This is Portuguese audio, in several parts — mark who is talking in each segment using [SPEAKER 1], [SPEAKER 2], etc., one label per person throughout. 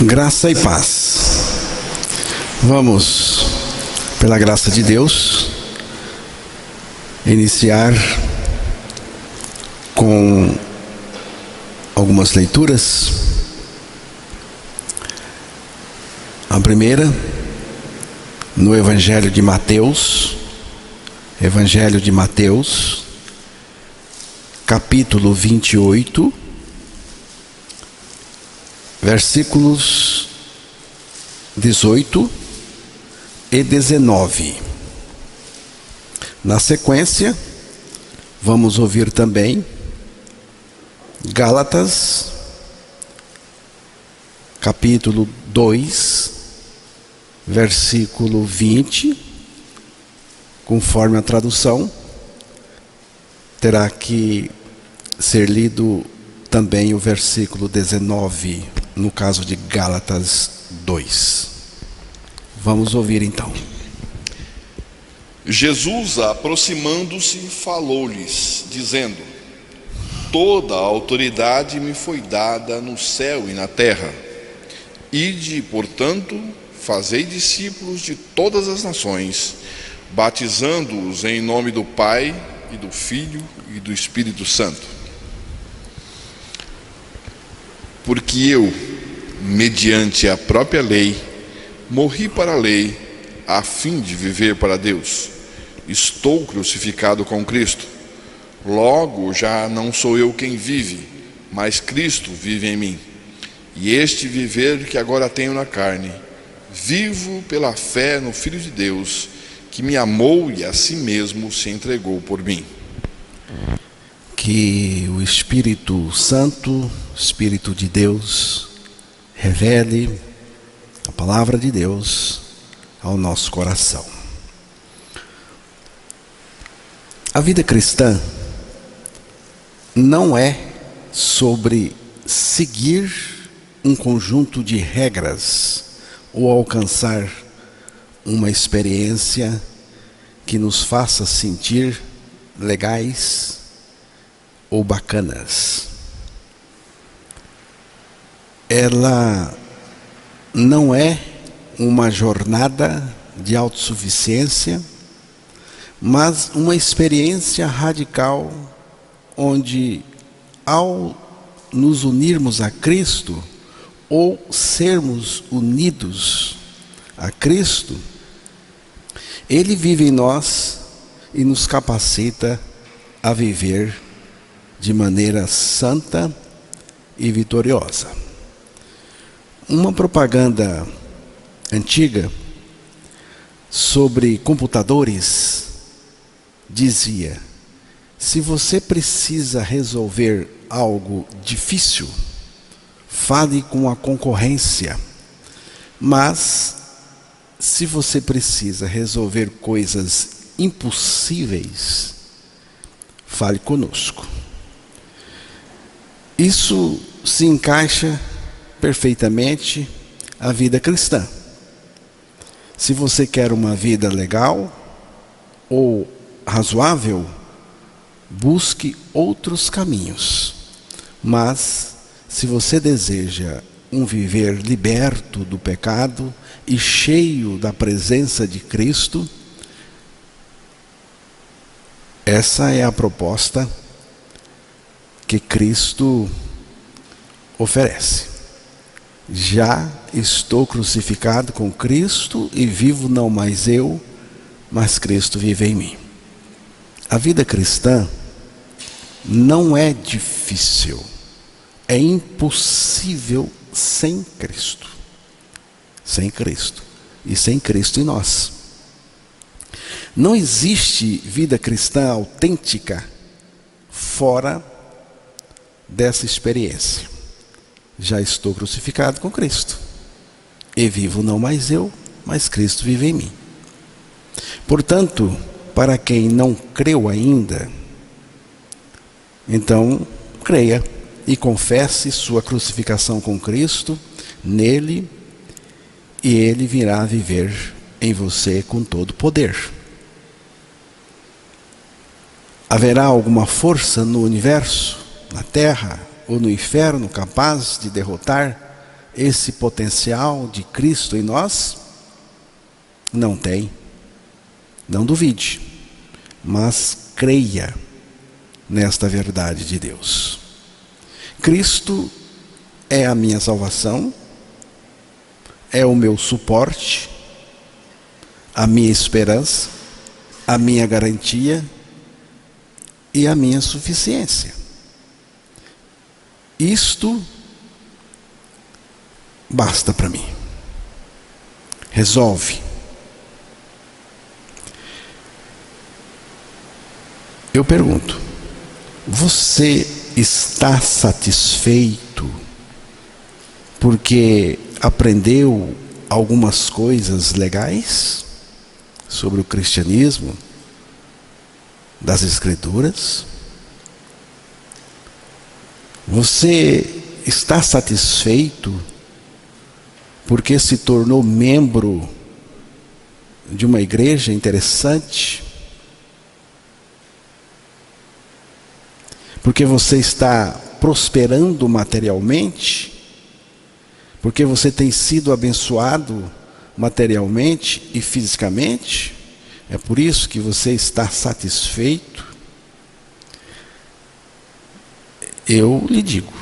[SPEAKER 1] Graça e paz. Vamos, pela graça de Deus, iniciar com algumas leituras. A primeira, no Evangelho de Mateus, capítulo 28, versículos 18 e 19. Na sequência, vamos ouvir também Gálatas, capítulo 2, versículo 20, conforme a tradução, terá que ser lido também o versículo 19, no caso de Gálatas 2. Vamos ouvir então.
[SPEAKER 2] Jesus, aproximando-se, falou-lhes, dizendo: toda a autoridade me foi dada no céu e na terra. Ide, portanto, fazei discípulos de todas as nações, batizando-os em nome do Pai, e do Filho e do Espírito Santo. Porque eu, mediante a própria lei, morri para a lei, a fim de viver para Deus. Estou crucificado com Cristo. Logo, já não sou eu quem vive, mas Cristo vive em mim. E este viver que agora tenho na carne, vivo pela fé no Filho de Deus, que me amou e a si mesmo se entregou por mim.
[SPEAKER 1] Que o Espírito Santo, Espírito de Deus, revele a palavra de Deus ao nosso coração. A vida cristã não é sobre seguir um conjunto de regras ou alcançar uma experiência que nos faça sentir legais ou bacanas. Ela não é uma jornada de autossuficiência, mas uma experiência radical onde, ao nos unirmos a Cristo ou sermos unidos a Cristo, Ele vive em nós e nos capacita a viver de maneira santa e vitoriosa. Uma propaganda antiga sobre computadores dizia: se você precisa resolver algo difícil, fale com a concorrência, mas se você precisa resolver coisas impossíveis, fale conosco. Isso se encaixa perfeitamente à vida cristã. Se você quer uma vida legal ou razoável, busque outros caminhos. Mas, se você deseja um viver liberto do pecado e cheio da presença de Cristo, essa é a proposta que Cristo oferece. Já estou crucificado com Cristo e vivo não mais eu, mas Cristo vive em mim. A vida cristã não é difícil, é impossível sem Cristo. Sem Cristo. E sem Cristo em nós. Não existe vida cristã autêntica fora dessa experiência. Já estou crucificado com Cristo. E vivo não mais eu, mas Cristo vive em mim. Portanto, para quem não creu ainda, então creia e confesse sua crucificação com Cristo nele, e Ele virá viver em você com todo poder. Haverá alguma força no universo, na terra ou no inferno capaz de derrotar esse potencial de Cristo em nós? Não tem. Não duvide, mas creia nesta verdade de Deus. Cristo é a minha salvação, é o meu suporte, a minha esperança, a minha garantia e a minha suficiência. Isto basta para mim. Resolve. Eu pergunto, você está satisfeito porque aprendeu algumas coisas legais sobre o cristianismo, das Escrituras? Você está satisfeito porque se tornou membro de uma igreja interessante? Porque você está prosperando materialmente? Porque você tem sido abençoado materialmente e fisicamente? É por isso que você está satisfeito? Eu lhe digo,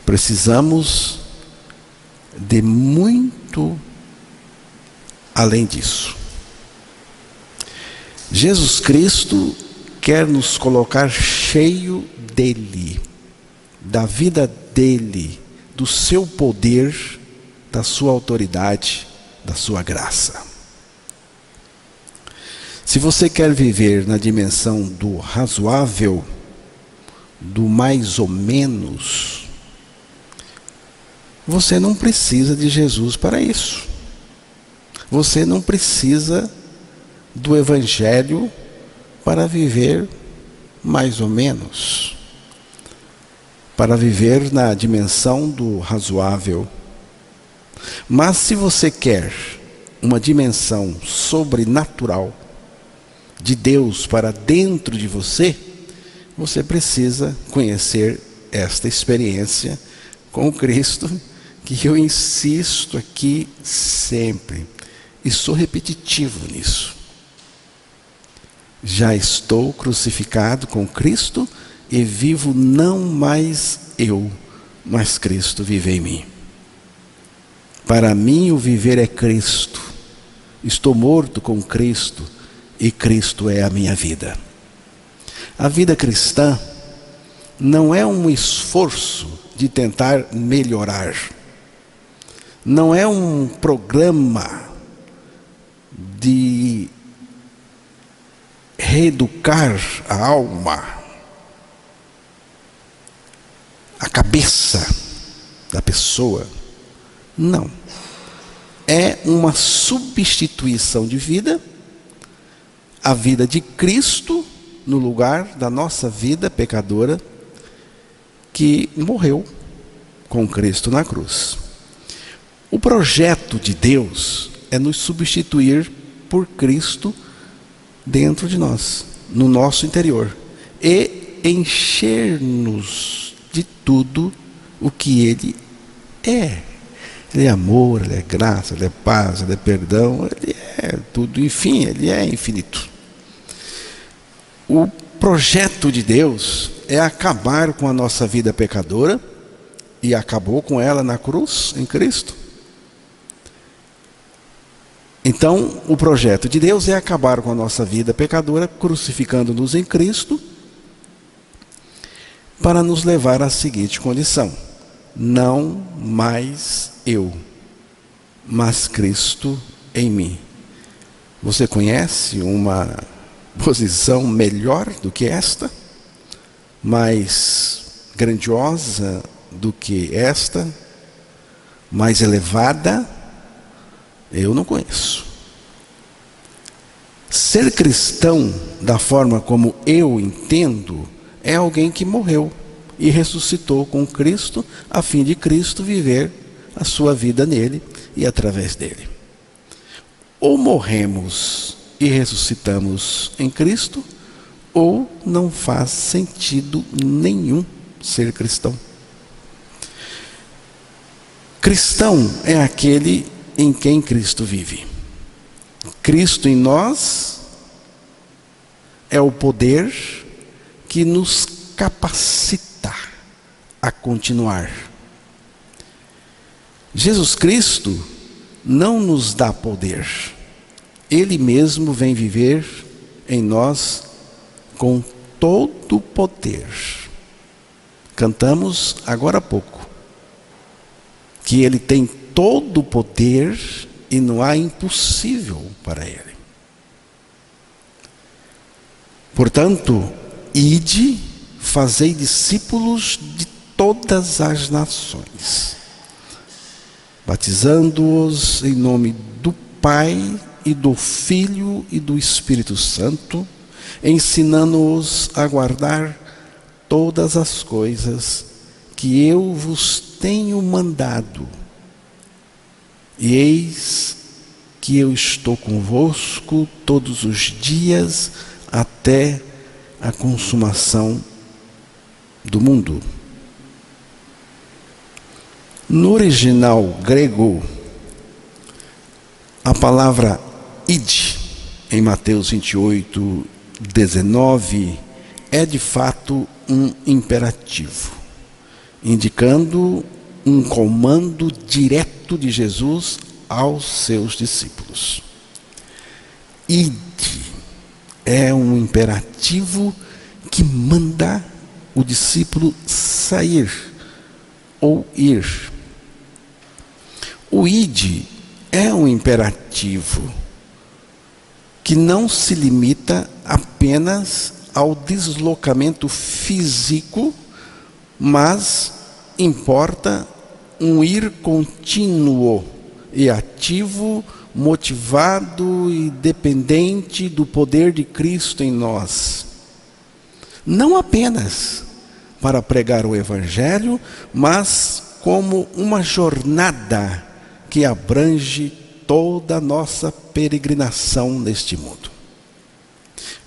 [SPEAKER 1] precisamos de muito além disso. Jesus Cristo quer nos colocar cheio dele, da vida dele, do seu poder, da sua autoridade, da sua graça. Se você quer viver na dimensão do razoável, do mais ou menos, você não precisa de Jesus para isso. Você não precisa do Evangelho para viver mais ou menos, para viver na dimensão do razoável. Mas se você quer uma dimensão sobrenatural de Deus para dentro de você, você precisa conhecer esta experiência com Cristo, que eu insisto aqui sempre, e sou repetitivo nisso. Já estou crucificado com Cristo e vivo não mais eu, mas Cristo vive em mim. Para mim o viver é Cristo. Estou morto com Cristo e Cristo é a minha vida. A vida cristã não é um esforço de tentar melhorar. Não é um programa de reeducar a alma, a cabeça da pessoa. Não. É uma substituição de vida, a vida de Cristo no lugar da nossa vida pecadora, que morreu com Cristo na cruz. O projeto de Deus é nos substituir por Cristo dentro de nós, no nosso interior, e encher-nos de tudo o que Ele é. Ele é amor, Ele é graça, Ele é paz, Ele é perdão, Ele é tudo, enfim, Ele é infinito. O projeto de Deus é acabar com a nossa vida pecadora, e acabou com ela na cruz, em Cristo. Então, o projeto de Deus é acabar com a nossa vida pecadora, crucificando-nos em Cristo, para nos levar à seguinte condição: não mais eu, mas Cristo em mim. Você conhece uma posição melhor do que esta? Mais grandiosa do que esta? Mais elevada? Eu não conheço. Ser cristão, da forma como eu entendo, é alguém que morreu e ressuscitou com Cristo, a fim de Cristo viver a sua vida nele e através dele. Ou morremos e ressuscitamos em Cristo, ou não faz sentido nenhum ser cristão. Cristão é aquele em quem Cristo vive. Cristo em nós é o poder que nos capacita a continuar. Jesus Cristo não nos dá poder. Ele mesmo vem viver em nós com todo o poder. Cantamos agora há pouco que Ele tem todo o poder e não há impossível para Ele. Portanto, ide, fazei discípulos de todas as nações, batizando-os em nome do Pai e do Filho e do Espírito Santo, ensinando-os a guardar todas as coisas que eu vos tenho mandado. E eis que eu estou convosco todos os dias até a consumação do mundo. No original grego, a palavra id, em Mateus 28, 19, é de fato um imperativo, indicando um comando direto de Jesus aos seus discípulos. Ide é um imperativo que manda o discípulo sair ou ir. O ide é um imperativo que não se limita apenas ao deslocamento físico, mas importa um ir contínuo e ativo, motivado e dependente do poder de Cristo em nós. Não apenas para pregar o Evangelho, mas como uma jornada que abrange toda a nossa peregrinação neste mundo.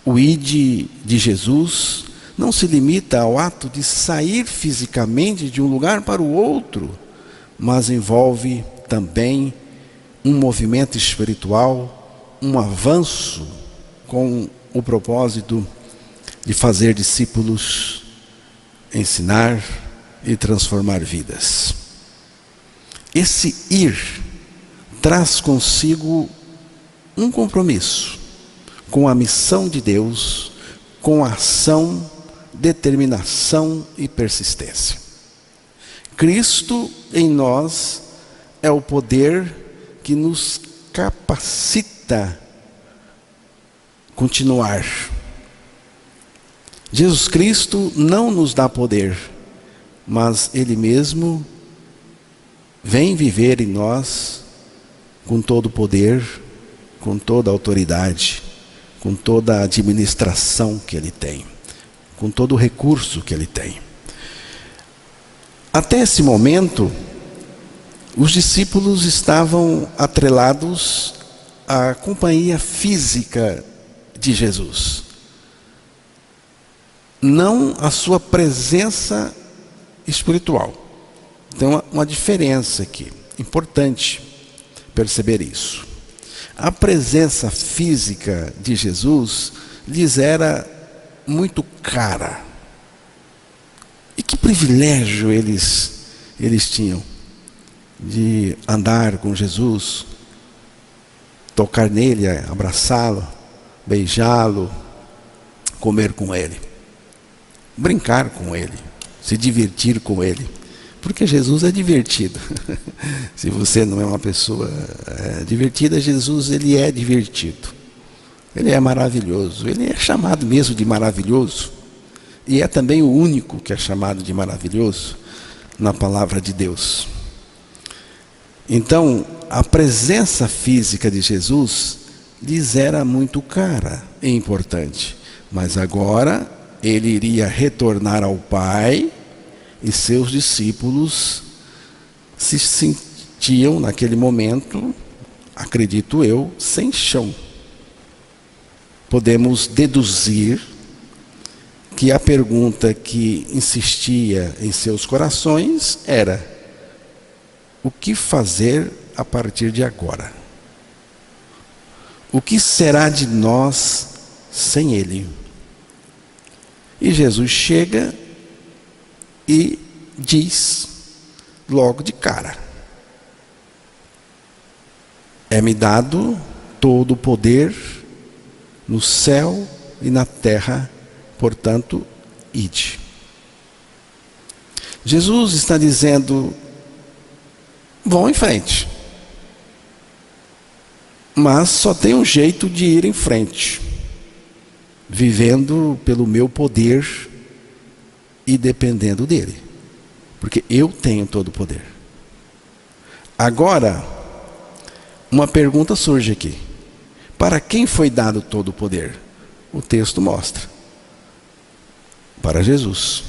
[SPEAKER 1] O ide de Jesus não se limita ao ato de sair fisicamente de um lugar para o outro, mas envolve também um movimento espiritual, um avanço com o propósito de fazer discípulos, ensinar e transformar vidas. Esse ir traz consigo um compromisso com a missão de Deus, com ação, determinação e persistência. Cristo em nós é o poder que nos capacita a continuar. Jesus Cristo não nos dá poder, mas Ele mesmo vem viver em nós com todo o poder, com toda a autoridade, com toda a administração que Ele tem, com todo o recurso que Ele tem. Até esse momento, os discípulos estavam atrelados à companhia física de Jesus, não à sua presença espiritual. Tem uma diferença aqui, importante perceber isso. A presença física de Jesus lhes era muito cara. E que privilégio eles tinham de andar com Jesus, tocar nele, abraçá-lo, beijá-lo, comer com ele, brincar com ele, se divertir com ele. Porque Jesus é divertido. Se você não é uma pessoa divertida, Jesus ele é divertido. Ele é maravilhoso. Ele é chamado mesmo de maravilhoso. E é também o único que é chamado de maravilhoso na palavra de Deus. Então, a presença física de Jesus lhes era muito cara e importante. Mas agora ele iria retornar ao Pai. E seus discípulos se sentiam, naquele momento, acredito eu, sem chão. Podemos deduzir que a pergunta que insistia em seus corações era: o que fazer a partir de agora? O que será de nós sem Ele? E Jesus chega e diz logo de cara: é-me dado todo o poder no céu e na terra, portanto, ide. Jesus está dizendo: vão em frente. Mas só tem um jeito de ir em frente: vivendo pelo meu poder e dependendo dele. Porque eu tenho todo o poder. Agora, uma pergunta surge aqui: para quem foi dado todo o poder? O texto mostra: para Jesus.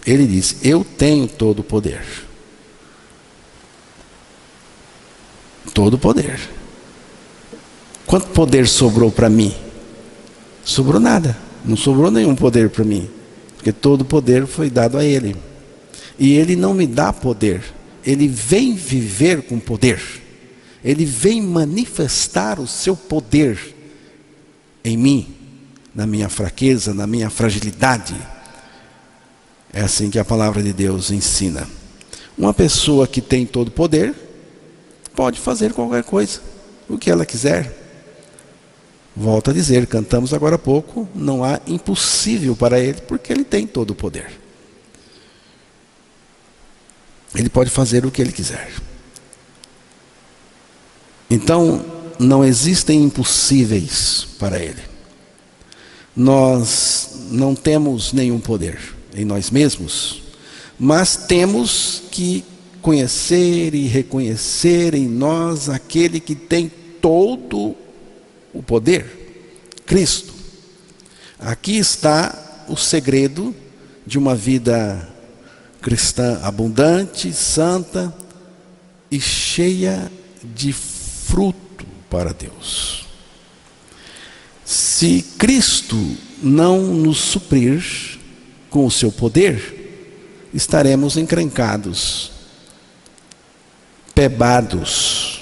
[SPEAKER 1] Ele diz: eu tenho todo o poder. Todo o poder. Quanto poder sobrou para mim? Sobrou nada. Não sobrou nenhum poder para mim. Porque todo o poder foi dado a Ele. E Ele não me dá poder. Ele vem viver com poder. Ele vem manifestar o seu poder em mim, na minha fraqueza, na minha fragilidade. É assim que a palavra de Deus ensina. Uma pessoa que tem todo o poder pode fazer qualquer coisa, o que ela quiser. Volto a dizer, cantamos agora há pouco, não há impossível para Ele, porque Ele tem todo o poder. Ele pode fazer o que Ele quiser. Então, não existem impossíveis para Ele. Nós não temos nenhum poder em nós mesmos, mas temos que conhecer e reconhecer em nós aquele que tem todo o poder, Cristo. Aqui está o segredo de uma vida cristã abundante, santa e cheia de fruto para Deus. Se Cristo não nos suprir com o seu poder, estaremos encrencados, pebados.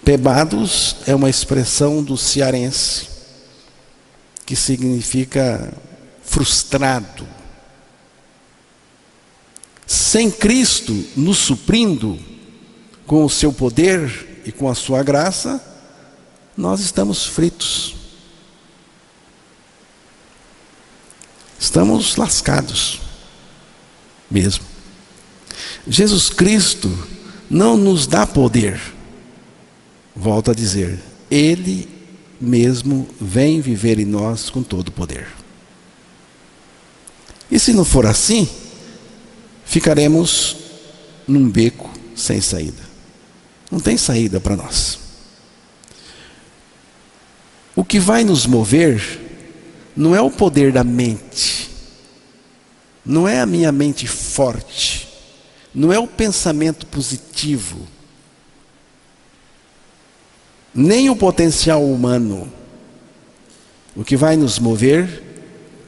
[SPEAKER 1] Pebados é uma expressão do cearense que significa frustrado. Sem Cristo nos suprindo com o seu poder e com a sua graça, nós estamos fritos. Estamos lascados mesmo. Jesus Cristo não nos dá poder. Volto a dizer, Ele mesmo vem viver em nós com todo o poder. E se não for assim, ficaremos num beco sem saída. Não tem saída para nós. O que vai nos mover não é o poder da mente, não é a minha mente forte, não é o pensamento positivo, nem o potencial humano. O que vai nos mover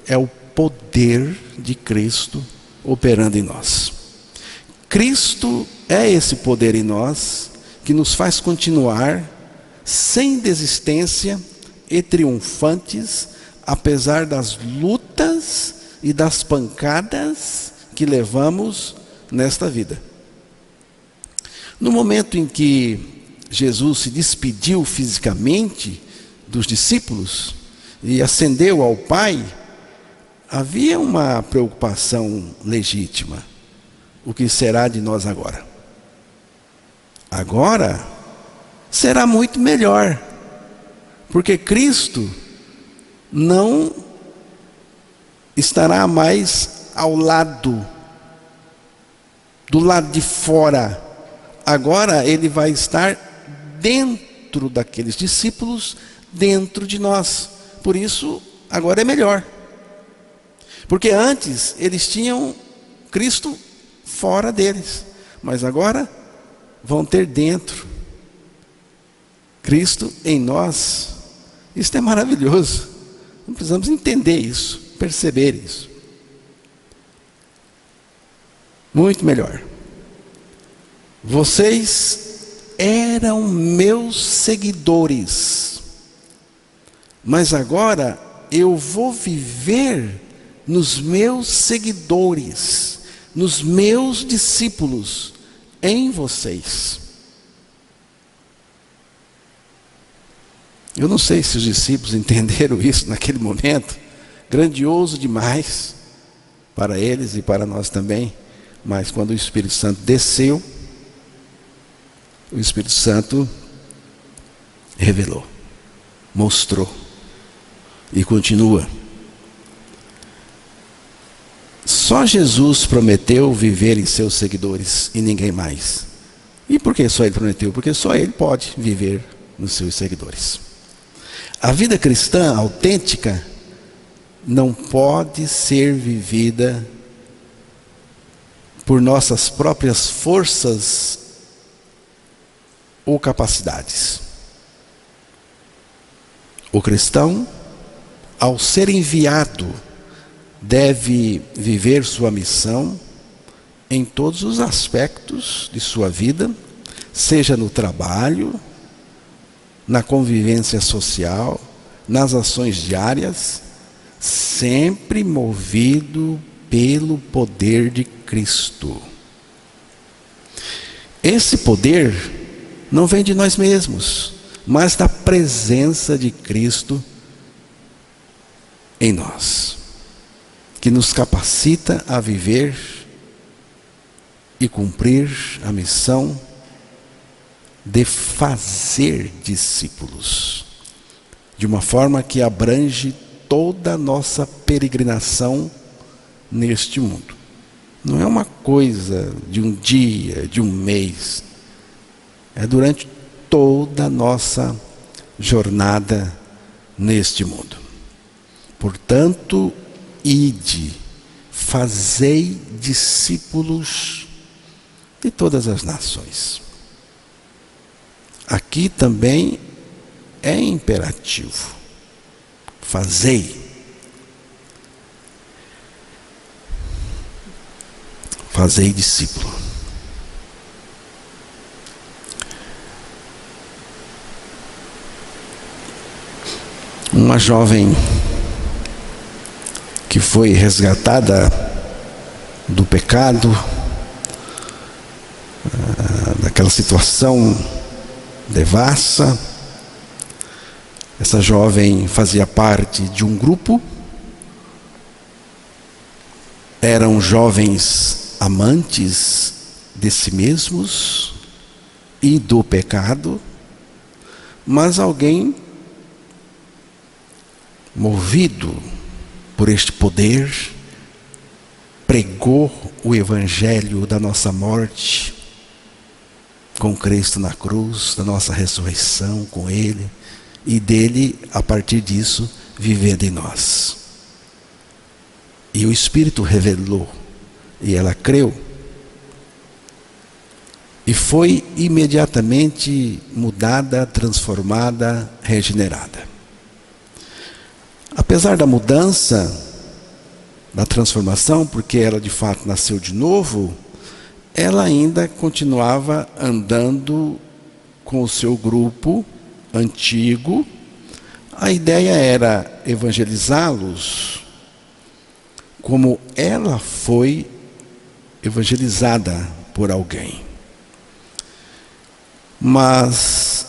[SPEAKER 1] é o poder de Cristo operando em nós. Cristo é esse poder em nós que nos faz continuar sem desistência e triunfantes, apesar das lutas e das pancadas que levamos nesta vida. No momento em que Jesus se despediu fisicamente dos discípulos e ascendeu ao Pai, havia uma preocupação legítima: o que será de nós agora? Agora será muito melhor, porque Cristo não estará mais ao lado, do lado de fora. Agora Ele vai estar dentro daqueles discípulos, dentro de nós. Por isso, agora é melhor. Porque antes eles tinham Cristo fora deles, mas agora vão ter dentro Cristo em nós. Isso é maravilhoso. Não precisamos entender isso, perceber isso. Muito melhor. vocês eram meus seguidores, mas agora eu vou viver nos meus seguidores, nos meus discípulos, em vocês. Eu não sei se os discípulos entenderam isso naquele momento, grandioso demais para eles e para nós também, mas quando o Espírito Santo desceu, o Espírito Santo revelou, mostrou e continua. Só Jesus prometeu viver em seus seguidores e ninguém mais. E por que só Ele prometeu? Porque só Ele pode viver nos seus seguidores. A vida cristã autêntica não pode ser vivida por nossas próprias forças ou capacidades. O cristão, ao ser enviado, deve viver sua missão em todos os aspectos de sua vida, seja no trabalho, na convivência social, nas ações diárias, sempre movido pelo poder de Cristo. Esse poder não vem de nós mesmos, mas da presença de Cristo em nós, que nos capacita a viver e cumprir a missão de fazer discípulos, de uma forma que abrange toda a nossa peregrinação neste mundo. Não é uma coisa de um dia, de um mês, é durante toda a nossa jornada neste mundo. Portanto, ide, fazei discípulos de todas as nações. Aqui também é imperativo. Fazei. Fazei discípulo. Uma jovem que foi resgatada do pecado, daquela situação devassa. Essa jovem fazia parte de um grupo, eram jovens amantes de si mesmos e do pecado, mas alguém movido por este poder pregou o evangelho da nossa morte com Cristo na cruz, da nossa ressurreição com Ele, e dele, a partir disso, vivendo em nós. E o Espírito revelou, e ela creu, e foi imediatamente mudada, transformada, regenerada. Apesar da mudança, da transformação, porque ela de fato nasceu de novo, ela ainda continuava andando com o seu grupo antigo. A ideia era evangelizá-los como ela foi evangelizada por alguém. Mas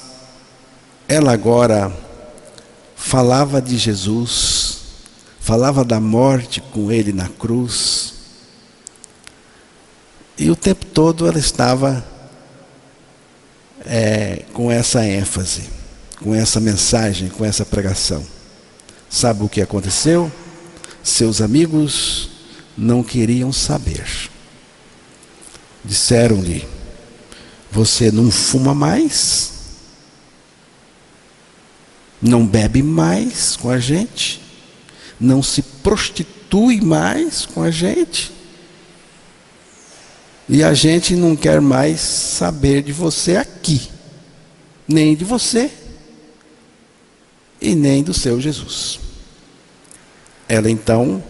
[SPEAKER 1] ela agora falava de Jesus, falava da morte com Ele na cruz, e o tempo todo ela estava com essa ênfase, com essa mensagem, com essa pregação. Sabe o que aconteceu? Seus amigos não queriam saber. Disseram-lhe: você não fuma mais? Não bebe mais com a gente? Não se prostitui mais com a gente? E a gente não quer mais saber de você aqui, nem de você, e nem do seu Jesus. Ela então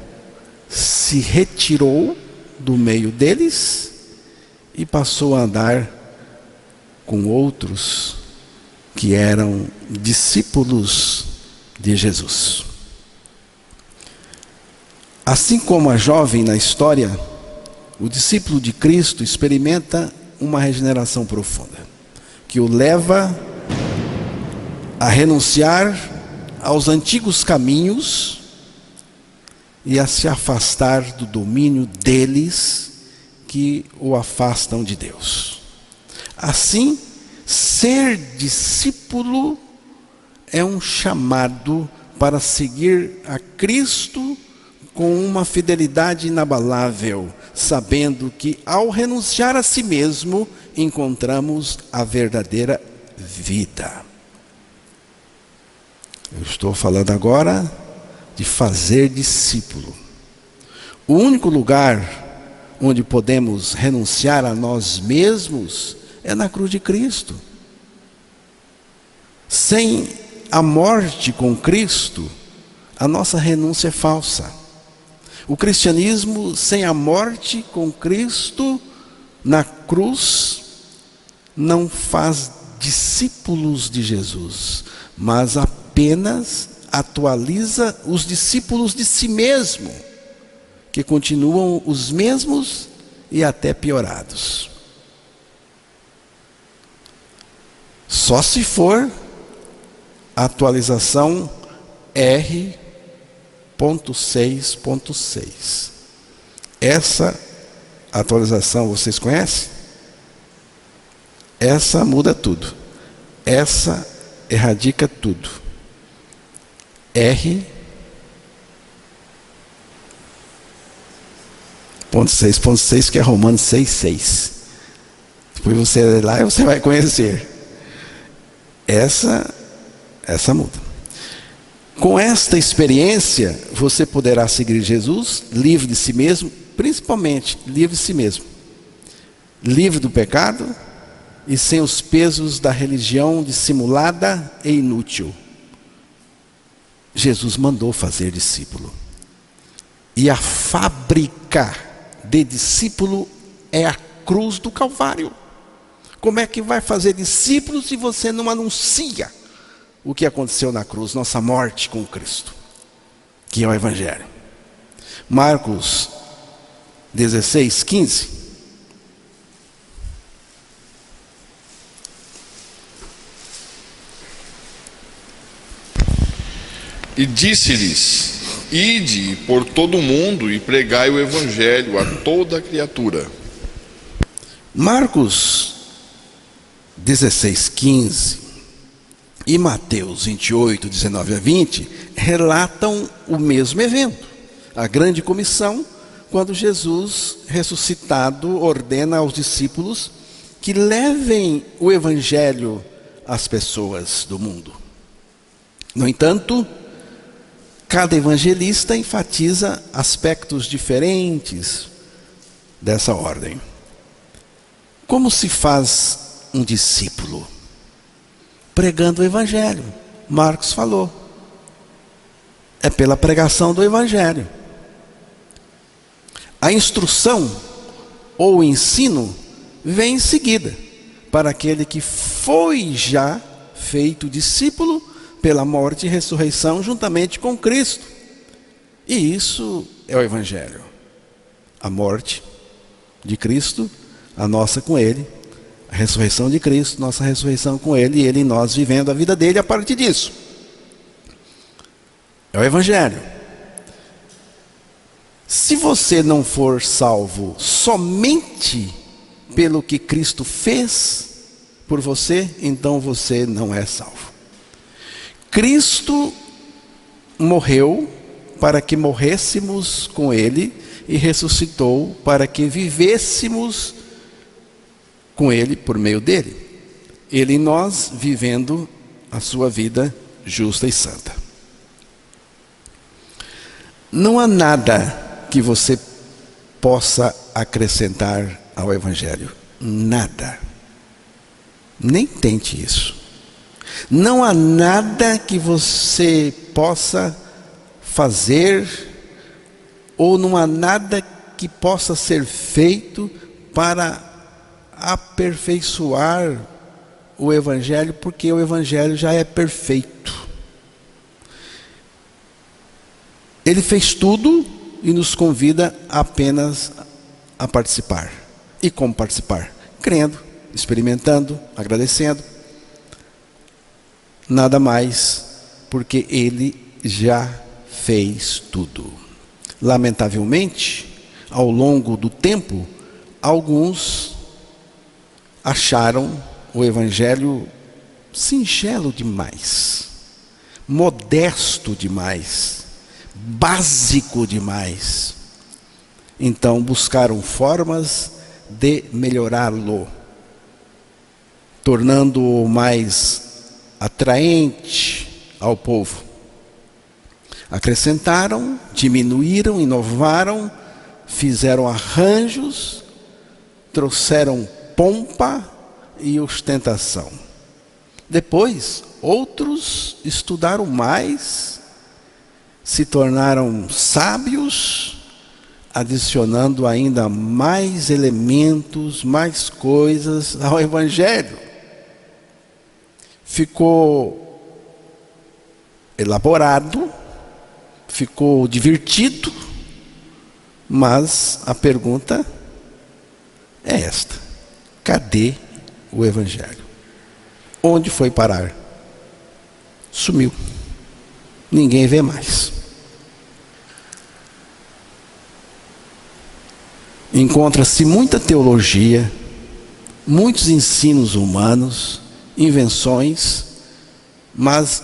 [SPEAKER 1] se retirou do meio deles e passou a andar com outros que eram discípulos de Jesus. Assim como a jovem na história, o discípulo de Cristo experimenta uma regeneração profunda, que o leva a renunciar aos antigos caminhos e a se afastar do domínio deles que o afastam de Deus. Assim, ser discípulo é um chamado para seguir a Cristo com uma fidelidade inabalável, sabendo que ao renunciar a si mesmo, encontramos a verdadeira vida. Eu estou falando agora de fazer discípulo. O único lugar onde podemos renunciar a nós mesmos é na cruz de Cristo. Sem a morte com Cristo, a nossa renúncia é falsa. O cristianismo sem a morte com Cristo na cruz não faz discípulos de Jesus, mas apenas atualiza os discípulos de si mesmo, que continuam os mesmos e até piorados. Só se for a atualização R.6.6. Essa atualização vocês conhecem? Essa muda tudo. Essa erradica tudo. R.6.6, que é Romanos 6.6. Depois você lê lá e você vai conhecer. Essa muda. Com esta experiência, você poderá seguir Jesus, livre de si mesmo, principalmente livre de si mesmo, livre do pecado e sem os pesos da religião dissimulada e inútil. Jesus mandou fazer discípulo. E a fábrica de discípulo é a cruz do Calvário. Como é que vai fazer discípulos se você não anuncia o que aconteceu na cruz, nossa morte com Cristo, que é o Evangelho? Marcos 16:15.
[SPEAKER 2] E disse-lhes: ide por todo o mundo e pregai o Evangelho a toda criatura.
[SPEAKER 1] Marcos 16:15 e Mateus 28:19-20 relatam o mesmo evento, a grande comissão, quando Jesus, ressuscitado, ordena aos discípulos que levem o Evangelho às pessoas do mundo. No entanto, cada evangelista enfatiza aspectos diferentes dessa ordem. Como se faz um discípulo? Pregando o Evangelho. Marcos falou. É pela pregação do Evangelho. A instrução ou o ensino vem em seguida, para aquele que foi já feito discípulo pela morte e ressurreição juntamente com Cristo. E isso é o Evangelho. A morte de Cristo, a nossa com Ele. A ressurreição de Cristo, nossa ressurreição com Ele, e Ele em nós vivendo a vida dele a partir disso. É o Evangelho. Se você não for salvo somente pelo que Cristo fez por você, então você não é salvo. Cristo morreu para que morrêssemos com Ele e ressuscitou para que vivêssemos com Ele por meio dele. Ele em nós vivendo a sua vida justa e santa. Não há nada que você possa acrescentar ao Evangelho. Nada. Nem tente isso. Não há nada que você possa fazer, ou não há nada que possa ser feito para aperfeiçoar o Evangelho porque o Evangelho já é perfeito. Ele fez tudo e nos convida apenas a participar. E como participar? Crendo, experimentando, agradecendo. Nada mais, porque Ele já fez tudo. Lamentavelmente, ao longo do tempo, alguns acharam o Evangelho singelo demais, modesto demais, básico demais. Então buscaram formas de melhorá-lo, tornando-o mais atraente ao povo. Acrescentaram, diminuíram, inovaram, fizeram arranjos, trouxeram pompa e ostentação. Depois, outros estudaram mais, se tornaram sábios, adicionando ainda mais elementos, mais coisas ao Evangelho. Ficou elaborado, ficou divertido, mas a pergunta é esta: cadê o Evangelho? Onde foi parar? Sumiu. Ninguém vê mais. Encontra-se muita teologia, muitos ensinos humanos, invenções, mas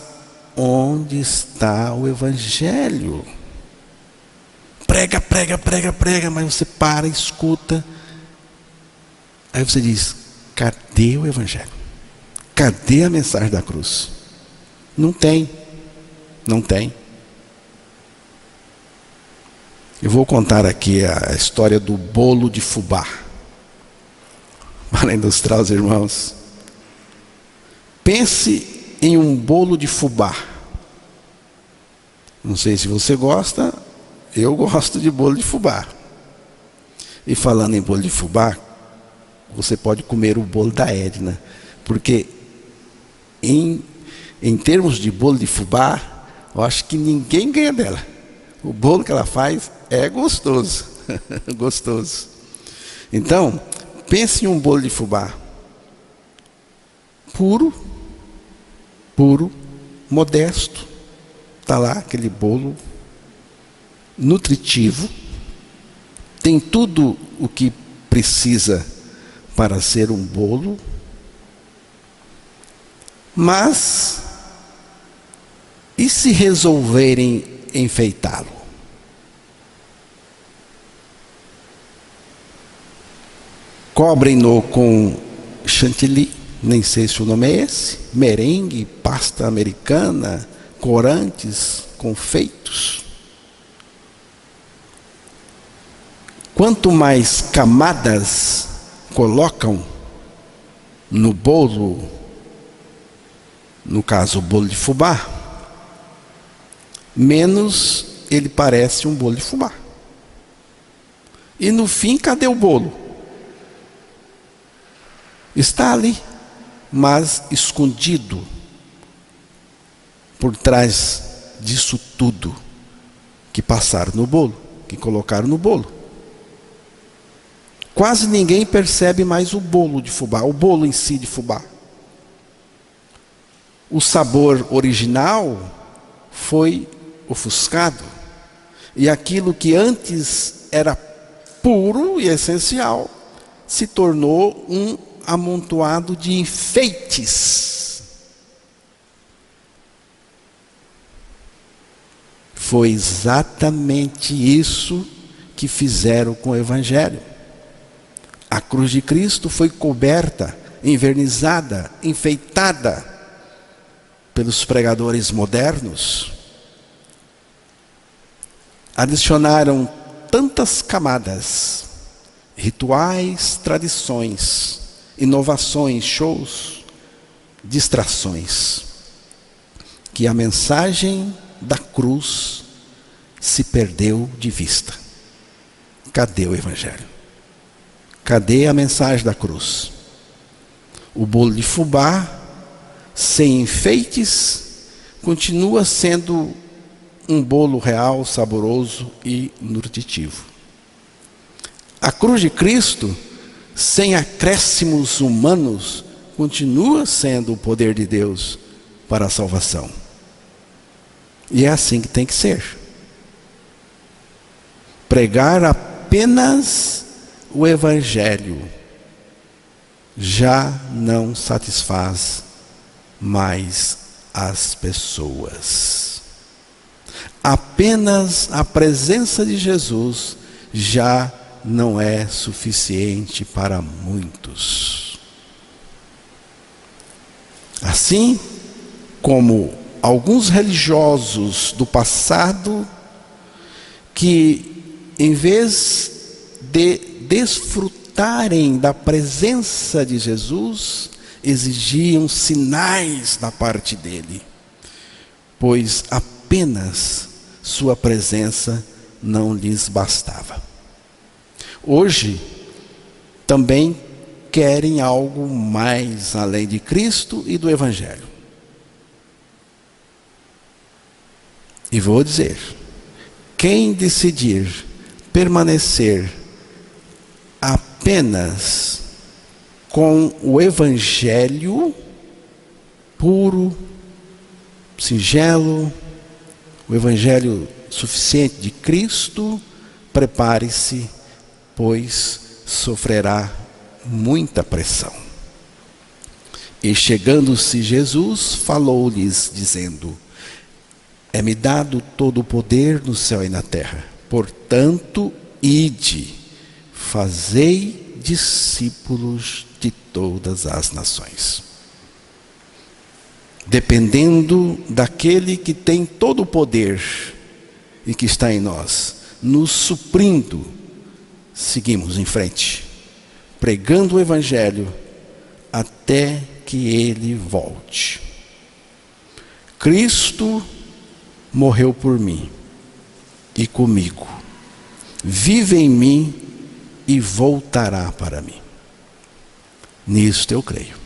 [SPEAKER 1] onde está o Evangelho? Prega, prega, prega, prega, mas você para, escuta. Aí você diz: cadê o Evangelho? Cadê a mensagem da cruz? Não tem. Não tem. Eu vou contar aqui a história do bolo de fubá, para ilustrar os irmãos. Pense em um bolo de fubá. Não sei se você gosta, eu gosto de bolo de fubá. E falando em bolo de fubá, você pode comer o bolo da Edna, porque em termos de bolo de fubá, eu acho que ninguém ganha dela. O bolo que ela faz é gostoso. Gostoso. Então, pense em um bolo de fubá puro, modesto. Está lá aquele bolo nutritivo, tem tudo o que precisa para ser um bolo, mas e se resolverem enfeitá-lo? Cobrem-no com chantilly, nem sei se o nome é esse, merengue, pasta americana, corantes, confeitos. Quanto mais camadas colocam no bolo, no caso o bolo de fubá, menos ele parece um bolo de fubá. E no fim, cadê o bolo? Está ali, mas escondido por trás disso tudo que passaram no bolo, que colocaram no bolo. Quase ninguém percebe mais o bolo de fubá, o bolo em si de fubá. O sabor original foi ofuscado, e aquilo que antes era puro e essencial se tornou um amontoado de enfeites. Foi exatamente isso que fizeram com o Evangelho. A cruz de Cristo foi coberta, envernizada, enfeitada pelos pregadores modernos. Adicionaram tantas camadas, rituais, tradições, inovações, shows, distrações, que a mensagem da cruz se perdeu de vista. Cadê o Evangelho? Cadê a mensagem da cruz? O bolo de fubá, sem enfeites, continua sendo um bolo real, saboroso e nutritivo. A cruz de Cristo, sem acréscimos humanos, continua sendo o poder de Deus para a salvação. E é assim que tem que ser. Pregar apenas o Evangelho já não satisfaz mais as pessoas. Apenas a presença de Jesus já não é suficiente para muitos. Assim como alguns religiosos do passado que, em vez de desfrutarem da presença de Jesus, exigiam sinais da parte dele, pois apenas sua presença não lhes bastava. Hoje, também querem algo mais além de Cristo e do Evangelho. E vou dizer, quem decidir permanecer apenas com o Evangelho puro, singelo, o Evangelho suficiente de Cristo, prepare-se, pois sofrerá muita pressão. E chegando-se Jesus, falou-lhes, dizendo: é-me dado todo o poder no céu e na terra. Portanto, ide, fazei discípulos de todas as nações. Dependendo daquele que tem todo o poder e que está em nós, nos suprindo, seguimos em frente, pregando o Evangelho até que Ele volte. Cristo morreu por mim e comigo, vive em mim e voltará para mim. Nisto eu creio.